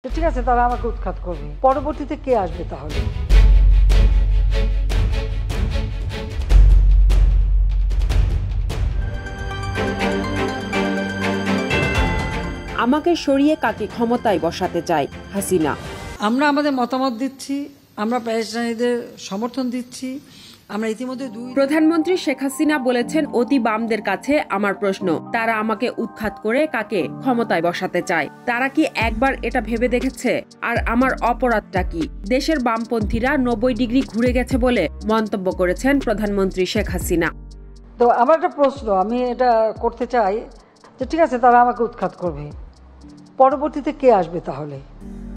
ঠিক আছে, তারা আমাকে উৎখাত করবে, পরবর্তীতে কে আসবে তাহলে? আমাকে সরিয়ে কাকে ক্ষমতায় বসাতে চায় হাসিনা? আমরা আমাদের মতামত দিচ্ছি, আমরা প্যালেস্টাইনিদের সমর্থন দিচ্ছি। আমরা ইতিমধ্যে প্রধানমন্ত্রী শেখ হাসিনা বলেছেন, অতি বামদের কাছে আমার প্রশ্ন, তারা আমাকে উৎখাত করে কাকে ক্ষমতায় বসাতে চায়? তারা কি একবার এটা ভেবে দেখেছে? আর আমার অপরাধটা কি? দেশের বামপন্থীরা 90 ডিগ্রি ঘুরে গেছে বলে মন্তব্য করেছেন প্রধানমন্ত্রী শেখ হাসিনা। তো আমার একটা প্রশ্ন, আমি এটা করতে চাই যে ঠিক আছে, তারা আমাকে উৎখাত করবে, পরবর্তীতে কে আসবে তাহলে?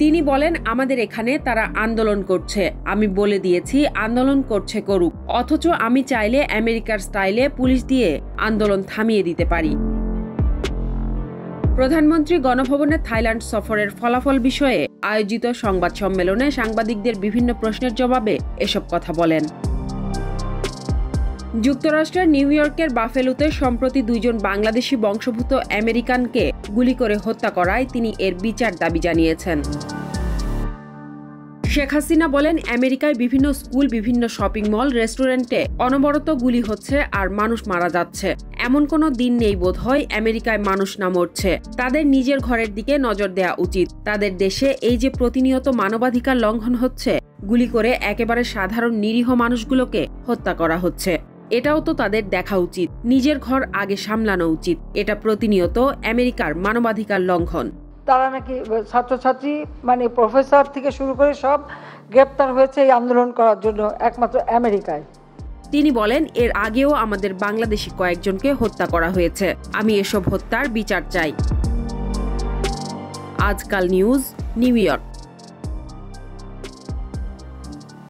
তিনি বলেন, আমাদের এখানে তারা আন্দোলন করছে, আমি বলে দিয়েছি আন্দোলন করছে করুক, অথচ আমি চাইলে আমেরিকার স্টাইলে পুলিশ দিয়ে আন্দোলন থামিয়ে দিতে পারি। প্রধানমন্ত্রী গণভবনে থাইল্যান্ড সফরের ফলাফল বিষয়ে আয়োজিত সংবাদ সম্মেলনে সাংবাদিকদের বিভিন্ন প্রশ্নের জবাবে এসব কথা বলেন। যুক্তরাষ্ট্রের নিউ ইয়র্কের বাফেলোতে সম্প্রতি 2 জন বাংলাদেশি বংশোদ্ভূত আমেরিকানকে গুলি করে হত্যা করায় তিনি এর বিচার দাবি জানিয়েছেন। শেখ হাসিনা বলেন, আমেরিকায় বিভিন্ন স্কুল, বিভিন্ন শপিং মল, রেস্টুরেন্টে অনবরত গুলি হচ্ছে আর মানুষ মারা যাচ্ছে। এমন কোনো দিন নেই বোধহয় আমেরিকায় মানুষ না মরছে। তাদের নিজের ঘরের দিকে নজর দেওয়া উচিত। তাদের দেশে এই যে প্রতিনিয়ত মানবাধিকার লঙ্ঘন হচ্ছে, গুলি করে একেবারে সাধারণ নিরীহ মানুষগুলোকে হত্যা করা হচ্ছে, এটাও তো তাদের দেখা উচিত। নিজের ঘর আগে সামলানো উচিত। এটা প্রতিনিয়ত আমেরিকার মানবাধিকার লঙ্ঘন। তারা নাকি ছাত্রছাত্রী মানে প্রফেসর থেকে শুরু করে সব গ্রেপ্তার হয়েছে এই আন্দোলন করার জন্য একমাত্র আমেরিকায়। তিনি বলেন, এর আগেও আমাদের বাংলাদেশি কয়েকজনকে হত্যা করা হয়েছে। আমি এসব হত্যার বিচার চাই। আজকাল নিউজ, নিউ ইয়র্ক।